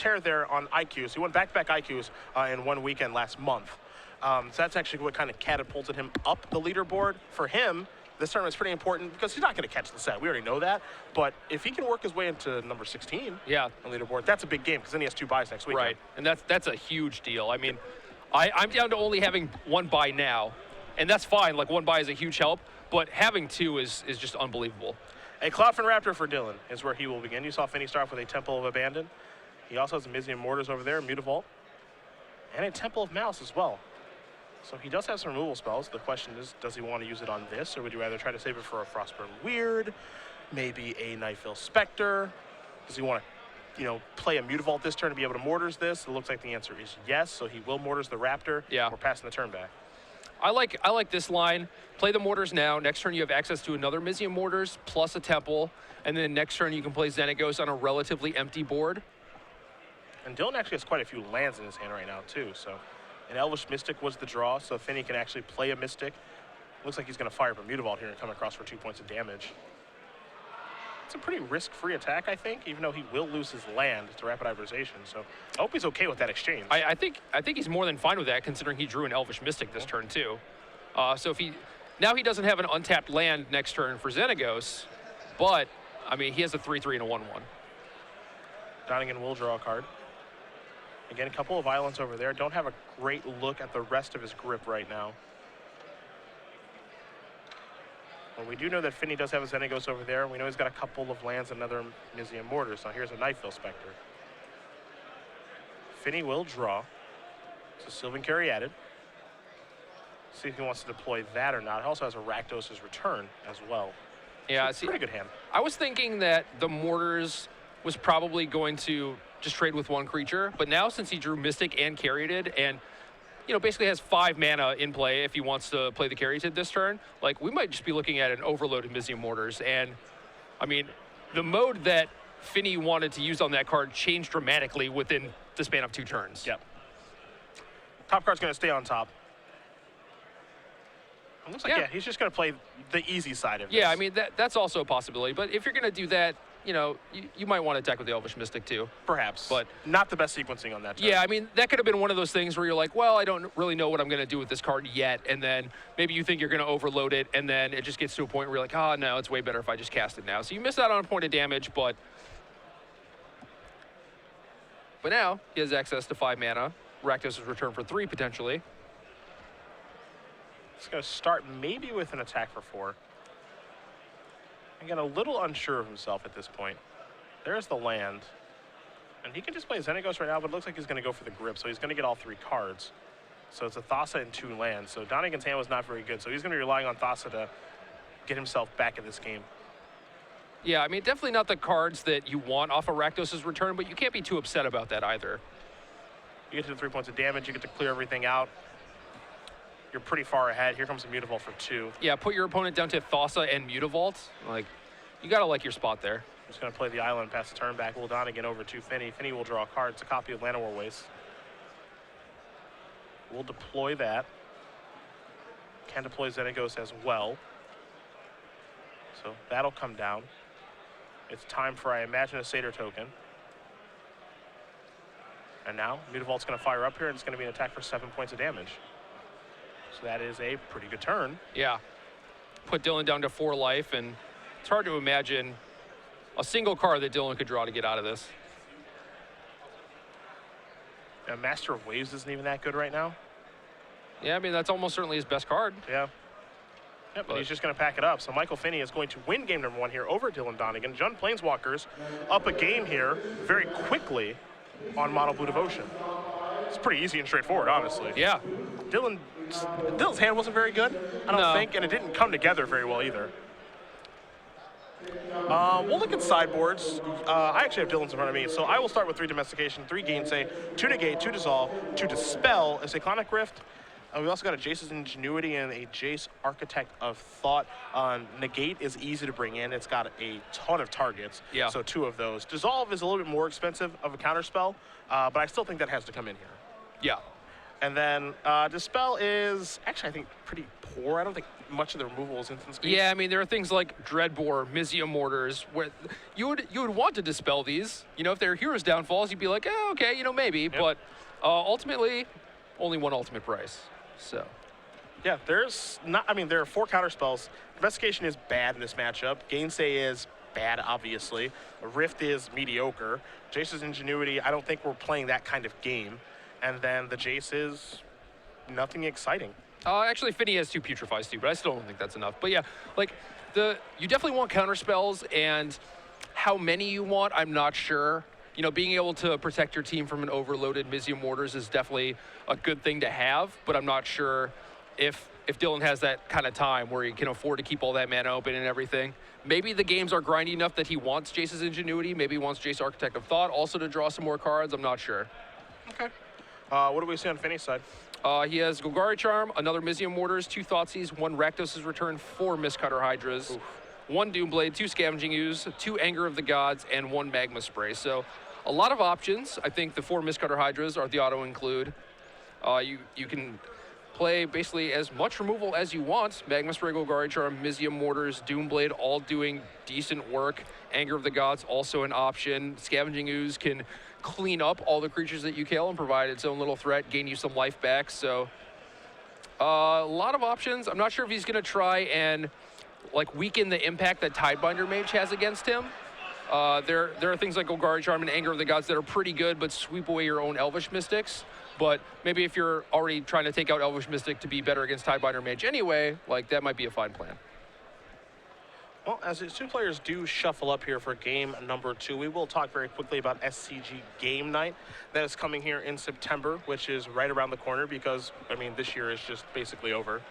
tear there on IQs. He won back-to-back IQs in one weekend last month. So that's actually what kind of catapulted him up the leaderboard. For him, this tournament's pretty important because he's not going to catch the set. We already know that. But if he can work his way into number 16 on the leaderboard, that's a big game because then he has 2 buys next week. Right, and that's a huge deal. I mean, I'm down to only having 1 buy now, and that's fine. Like, 1 buy is a huge help, but having 2 is just unbelievable. A Cloudfin Raptor for Dylan is where he will begin. You saw Finney start off with a Temple of Abandon. He also has a Mizium Mortars over there, Mutavault, and a Temple of Malice as well. So he does have some removal spells. The question is, does he want to use it on this, or would you rather try to save it for a Frostburn Weird, maybe a Nightveil Spectre? Does he want to, play a Mutavault this turn to be able to Mortars this? It looks like the answer is yes, so he will Mortars the Raptor. Yeah. We're passing the turn back. I like this line. Play the Mortars now. Next turn you have access to another Mizium Mortars plus a Temple, and then next turn you can play Xenagos on a relatively empty board. And Dylan actually has quite a few lands in his hand right now too, so. An Elvish Mystic was the draw, so Finney can actually play a Mystic. Looks like he's going to fire up a Mutavault here and come across for 2 points of damage. It's a pretty risk-free attack, I think, even though he will lose his land to Rapid Hybridization. So I hope he's okay with that exchange. I think he's more than fine with that, considering he drew an Elvish Mystic this turn too. So if now he doesn't have an untapped land next turn for Xenagos, but I mean he has a 3/3 and a 1/1. Donegan will draw a card. Again, a couple of islands over there. Don't have a great look at the rest of his grip right now. Well, we do know that Finney does have a Xenagos over there. We know he's got a couple of lands and another Mizium Mortars. So here's a Nightveil Spectre. Finney will draw. So Sylvan Carry added. See if he wants to deploy that or not. He also has a Rakdos' Return as well. Yeah, so pretty good hand. I was thinking that the Mortars was probably going to just trade with 1 creature, but now since he drew Mystic and Caryatid and basically has 5 mana in play if he wants to play the Caryatid this turn, like we might just be looking at an overloaded Mizium Mortars. And I mean, the mode that Finney wanted to use on that card changed dramatically within the span of 2 turns. Yep. Top card's going to stay on top. It looks like, he's just going to play the easy side of this. Yeah, I mean, that's also a possibility. But if you're going to do that, you might want to attack with the Elvish Mystic too. Perhaps. But not the best sequencing on that turn. Yeah, I mean, that could have been one of those things where you're like, well, I don't really know what I'm going to do with this card yet. And then maybe you think you're going to overload it, and then it just gets to a point where you're like, oh, no, it's way better if I just cast it now. So you miss out on a point of damage, but now he has access to 5 mana. Rakdos' Return for 3, potentially. He's going to start maybe with an attack for 4. Again, a little unsure of himself at this point. There's the land. And he can just play Xenagos right now, but it looks like he's going to go for the grip, so he's going to get all 3 cards. So it's a Thassa and 2 lands. So Donegan's hand was not very good, so he's going to be relying on Thassa to get himself back in this game. Yeah, I mean, definitely not the cards that you want off of Rakdos' Return, but you can't be too upset about that either. You get to the 3 points of damage, you get to clear everything out. You're pretty far ahead. Here comes a Mutavault for 2. Yeah, put your opponent down to Thassa and Mutavault. Like, you got to like your spot there. Just going to play the island, pass the turn back. Will Donegan over to Finney. Finney will draw a card. It's a copy of Llanowar Waste. We'll deploy that. Can deploy Xenagos as well. So that'll come down. It's time for, I imagine, a Satyr token. And now, Mutavault's going to fire up here, and it's going to be an attack for 7 points of damage. So that is a pretty good turn. Yeah. Put Dylan down to 4 life, and it's hard to imagine a single card that Dylan could draw to get out of this. Yeah, Master of Waves isn't even that good right now. Yeah, I mean, that's almost certainly his best card. Yeah. Yep, but he's just going to pack it up. So Michael Finney is going to win game number 1 here over Dylan Donegan. Jund Planeswalkers up a game here very quickly on Mono Blue Devotion. It's pretty easy and straightforward, honestly. Yeah. Dylan's hand wasn't very good, I don't think, and it didn't come together very well either. We'll look at sideboards. I actually have Dylan's in front of me, so I will start with 3 Domestication, 3 Gainsay, 2 Negate, 2 Dissolve, 2 Dispel, a Cyclonic Rift. We also got a Jace's Ingenuity and a Jace Architect of Thought. Negate is easy to bring in. It's got a ton of targets, so 2 of those. Dissolve is a little bit more expensive of a counterspell, but I still think that has to come in here. Yeah. And then Dispel is actually, I think, pretty poor. I don't think much of the removal is instant speed. Yeah, I mean, there are things like Dreadbore, Mizzium Mortars, where you would want to dispel these. You know, if they're Heroes Downfalls, you'd be like, oh, okay, you know, maybe. Yep. But ultimately, only one ultimate price. So. Yeah, there's not. I mean, there are 4 counter spells. Investigation is bad in this matchup. Gainsay is bad, obviously. Rift is mediocre. Jace's Ingenuity, I don't think we're playing that kind of game. And then the Jace is nothing exciting. Actually, Finney has 2 Putrefies too, but I still don't think that's enough. But yeah, like you definitely want counter spells, and how many you want, I'm not sure. You know, being able to protect your team from an overloaded Mizzium Mortars is definitely a good thing to have, but I'm not sure if Dylan has that kind of time where he can afford to keep all that mana open and everything. Maybe the games are grindy enough that he wants Jace's Ingenuity. Maybe he wants Jace Architect of Thought also to draw some more cards. I'm not sure. Okay. What do we see on Finney's side? He has Golgari Charm, another Mizzium Mortars, 2 Thoughtseize, 1 Rakdos' Return, 4 Mistcutter Hydras, Oof. 1 Doomblade, 2 Scavenging Ooze, 2 Anger of the Gods, and 1 Magma Spray. So a lot of options. I think the 4 Mistcutter Hydras are the auto-include. You can play basically as much removal as you want. Magma Spray, Golgari Charm, Mizzium Mortars, Doomblade, all doing decent work. Anger of the Gods, also an option. Scavenging Ooze can clean up all the creatures that you kill and provide its own little threat, gain you some life back. So a lot of options. I'm not sure if he's going to try and like weaken the impact that Tidebinder Mage has against him. There are things like Golgari Charm and Anger of the Gods that are pretty good, but sweep away your own Elvish Mystics. But maybe if you're already trying to take out Elvish Mystic to be better against Tidebinder Mage anyway, like that might be a fine plan. Well, as these 2 players do shuffle up here for game number 2, we will talk very quickly about SCG Game Night. That is coming here in September, which is right around the corner because, I mean, this year is just basically over.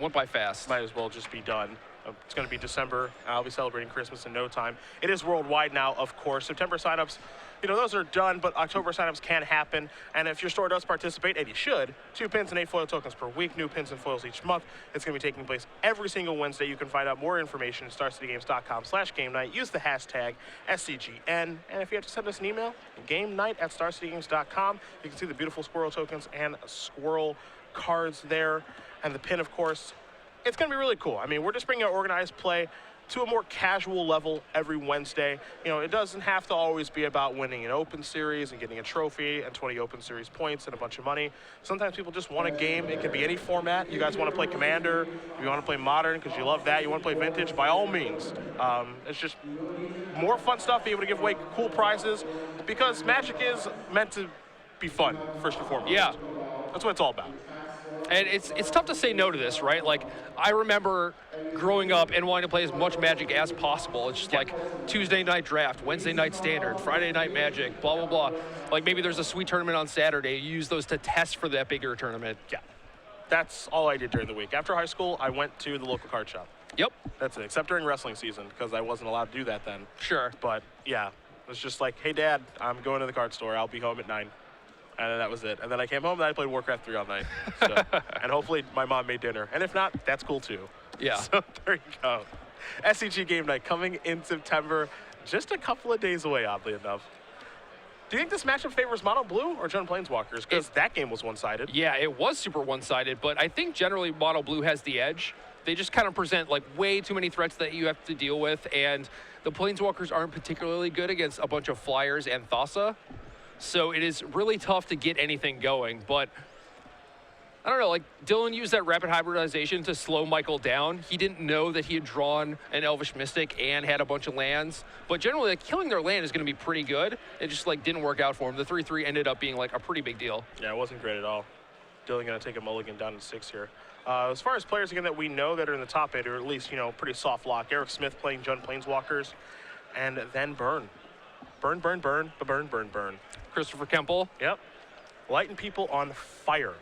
Went by fast. Might as well just be done. It's going to be December. I'll be celebrating Christmas in no time. It is worldwide now, of course. September signups, you know, those are done, but October signups can happen. And if your store does participate, and you should, 2 pins and 8 foil tokens per week, new pins and foils each month. It's going to be taking place every single Wednesday. You can find out more information at StarCityGames.com/game night. Use the hashtag SCGN. And if you have to send us an email, gamenight@StarCityGames.com. You can see the beautiful squirrel tokens and squirrel cards there. And the pin, of course, it's going to be really cool. I mean, we're just bringing our organized play to a more casual level every Wednesday. You know, it doesn't have to always be about winning an Open Series and getting a trophy and 20 Open Series points and a bunch of money. Sometimes people just want a game. It can be any format. You guys want to play Commander, you want to play Modern because you love that, you want to play Vintage, by all means. It's just more fun stuff, be able to give away cool prizes because Magic is meant to be fun, first and foremost. Yeah. That's what it's all about. And it's tough to say no to this, right? Like, I remember growing up and wanting to play as much Magic as possible. It's just like Tuesday night draft, Wednesday night standard, Friday night Magic, blah, blah, blah. Like maybe there's a sweet tournament on Saturday. You use those to test for that bigger tournament. Yeah. That's all I did during the week. After high school, I went to the local card shop. Yep. That's it, except during wrestling season because I wasn't allowed to do that then. Sure. But yeah, it was just like, hey, Dad, I'm going to the card store. I'll be home at 9. And then that was it. And then I came home and I played Warcraft 3 all night. So, and hopefully my mom made dinner. And if not, that's cool too. Yeah. So there you go. SCG Game Night coming in September, just a couple of days away, oddly enough. Do you think this matchup favors Mono Blue or Jund Planeswalkers? Because that game was one-sided. Yeah, it was super one-sided, but I think generally Mono Blue has the edge. They just kind of present like way too many threats that you have to deal with, and the Planeswalkers aren't particularly good against a bunch of Flyers and Thassa. So it is really tough to get anything going, but I don't know, like Dylan used that rapid hybridization to slow Michael down. He didn't know that he had drawn an Elvish Mystic and had a bunch of lands, but generally like killing their land is going to be pretty good. It just like didn't work out for him. The 3/3 ended up being like a pretty big deal. Yeah, it wasn't great at all. Dylan going to take a mulligan down to 6 here. As far as players again that we know that are in the top 8, or at least, you know, pretty soft lock, Eric Smith playing Jund Planeswalkers, and then Burn. Burn, burn, burn, burn, burn, burn. Christopher Kemple. Yep. Lighting people on fire.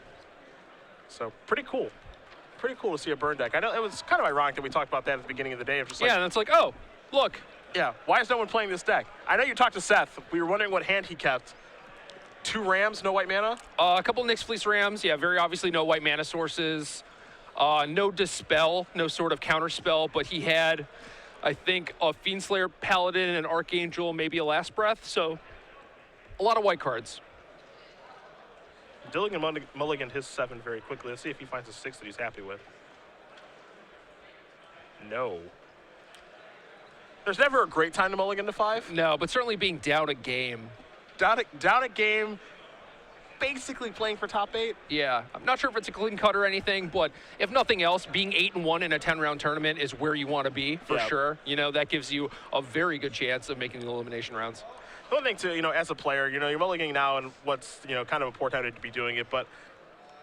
So pretty cool. Pretty cool to see a burn deck. I know it was kind of ironic that we talked about that at the beginning of the day. Of just like, yeah, and it's like, oh, look. Yeah, why is no one playing this deck? I know you talked to Seth. We were wondering what hand he kept. 2 Rams, no white mana? A couple Nyx Fleece Rams. Yeah, very obviously no white mana sources. No Dispel, no sort of counterspell, but he had, I think, a Fiendslayer Paladin, an Archangel, maybe a Last Breath. So a lot of white cards. Donegan mulliganed his 7 very quickly. Let's see if he finds a 6 that he's happy with. No. There's never a great time to mulligan to 5. No, but certainly being down a game. Down a game, basically playing for top 8. Yeah, I'm not sure if it's a clean cut or anything, but if nothing else, being 8-1 in a 10-round tournament is where you want to be for sure. You know, that gives you a very good chance of making the elimination rounds. The one thing too, you know, as a player, you know, you're mulliganing now, and what's, you know, kind of a poor time to be doing it, but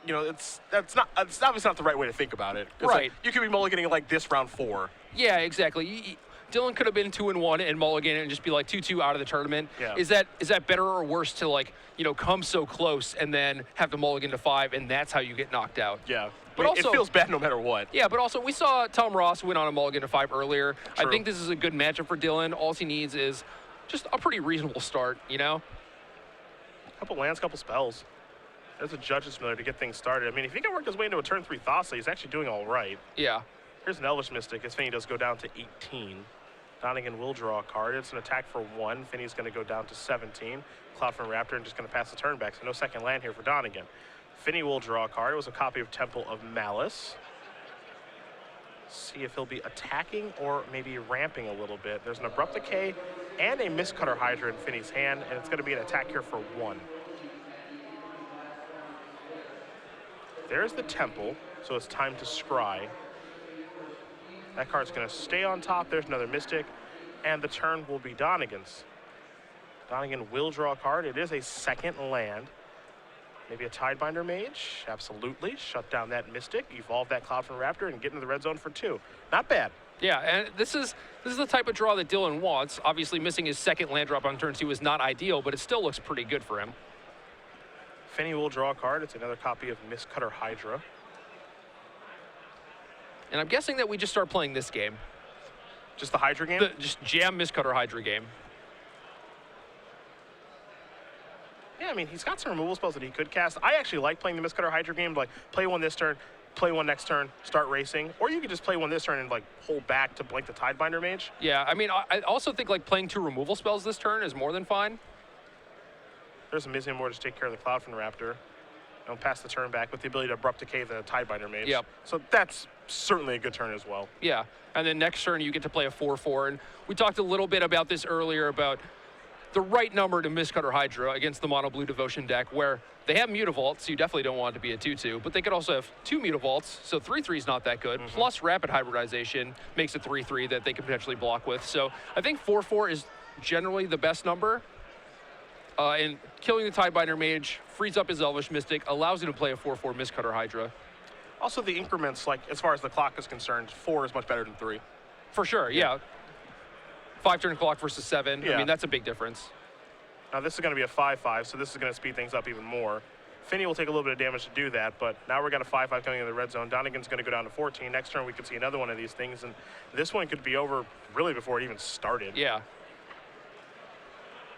you know, it's obviously not the right way to think about it. Right. Like, you could be mulliganing like this round 4. Yeah, exactly. Dylan could have been 2-1 and mulligan and just be like 2-2 out of the tournament. Yeah. Is that better or worse to, like, you know, come so close and then have to mulligan to 5 and that's how you get knocked out? Yeah. But I mean, also, it feels bad no matter what. Yeah, but also we saw Tom Ross win on a mulligan to 5 earlier. True. I think this is a good matchup for Dylan. All he needs is just a pretty reasonable start, you know? Couple lands, couple spells. There's a Judge's Familiar to get things started. I mean, if he can work his way into a turn 3 Thassa, he's actually doing all right. Yeah. Here's an Elvish Mystic as Finney does go down to 18. Donegan will draw a card. It's an attack for 1. Finney's going to go down to 17. Cloud from Raptor and just going to pass the turn back. So no second land here for Donegan. Finney will draw a card. It was a copy of Temple of Malice. See if he'll be attacking or maybe ramping a little bit. There's an Abrupt Decay and a Mistcutter Hydra in Finney's hand, and it's going to be an attack here for 1. There's the Temple, so it's time to scry. That card's going to stay on top. There's another Mystic, and the turn will be Donegan's. Donegan will draw a card. It is a second land. Maybe a Tidebinder Mage? Absolutely. Shut down that Mystic, evolve that Cloud from Raptor, and get into the red zone for 2. Not bad. Yeah, and this is the type of draw that Dylan wants. Obviously, missing his second land drop on turn 2 is not ideal, but it still looks pretty good for him. Finney will draw a card. It's another copy of Mistcutter Hydra. And I'm guessing that we just start playing this game. Just the Hydra game? Just jam Mistcutter Hydra game. Yeah, I mean, he's got some removal spells that he could cast. I actually like playing the Mistcutter Hydra game. Like, play one this turn, play one next turn, start racing. Or you could just play one this turn and, like, hold back to blink the Tidebinder Mage. Yeah, I mean, I also think, like, playing 2 removal spells this turn is more than fine. There's a Mizium Mortar to take care of the Cloud from the Raptor. And pass the turn back with the ability to Abrupt Decay the Tidebinder Mage. Yep. So that's certainly a good turn as well. Yeah, and then next turn you get to play a 4/4. And we talked a little bit about this earlier about the right number to Mistcutter Hydra against the Mono Blue Devotion deck, where they have Mutavaults, so you definitely don't want it to be a 2/2, but they could also have 2 Mutavaults, so 3/3 is not that good. Plus Rapid Hybridization makes it 3/3 that they could potentially block with. So I think 4/4 is generally the best number. And killing the Tidebinder Mage frees up his Elvish Mystic, allows him to play a 4/4 Mistcutter Hydra. Also, the increments, like, as far as the clock is concerned, 4 is much better than 3. For sure, yeah. 5-turn clock versus 7. Yeah. I mean, that's a big difference. Now, this is going to be a 5/5, so this is going to speed things up even more. Finney will take a little bit of damage to do that, but now we're got a 5/5 coming in the red zone. Donegan's going to go down to 14. Next turn, we could see another one of these things, and this one could be over really before it even started. Yeah.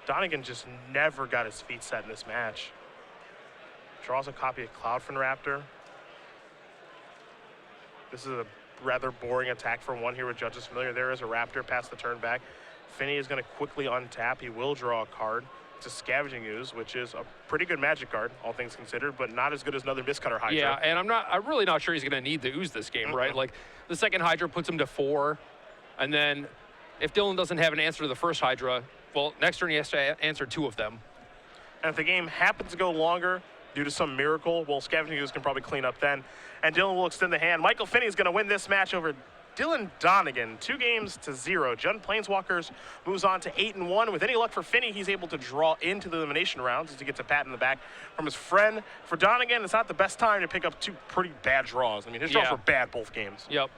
Donegan just never got his feet set in this match. Draws a copy of Cloud from Raptor. This is a rather boring attack for 1 here with Judge's Familiar. There is a Raptor past the turn back. Finney is going to quickly untap. He will draw a card. It's a Scavenging Ooze, which is a pretty good Magic card, all things considered, but not as good as another Mistcutter Hydra. Yeah, and I'm really not sure he's going to need the Ooze this game, right? Like, the second Hydra puts him to 4, and then if Dylan doesn't have an answer to the first Hydra, well, next turn he has to answer 2 of them. And if the game happens to go longer due to some miracle, well, Scavenging Ooze can probably clean up then. And Dylan will extend the hand. Michael Finney is going to win this match over Dylan Donegan, 2-0. Jund Planeswalkers moves on to 8-1. With any luck for Finney, he's able to draw into the elimination rounds as he gets a pat in the back from his friend. For Donegan, it's not the best time to pick up 2 pretty bad draws. I mean, his draws were bad both games. Yep.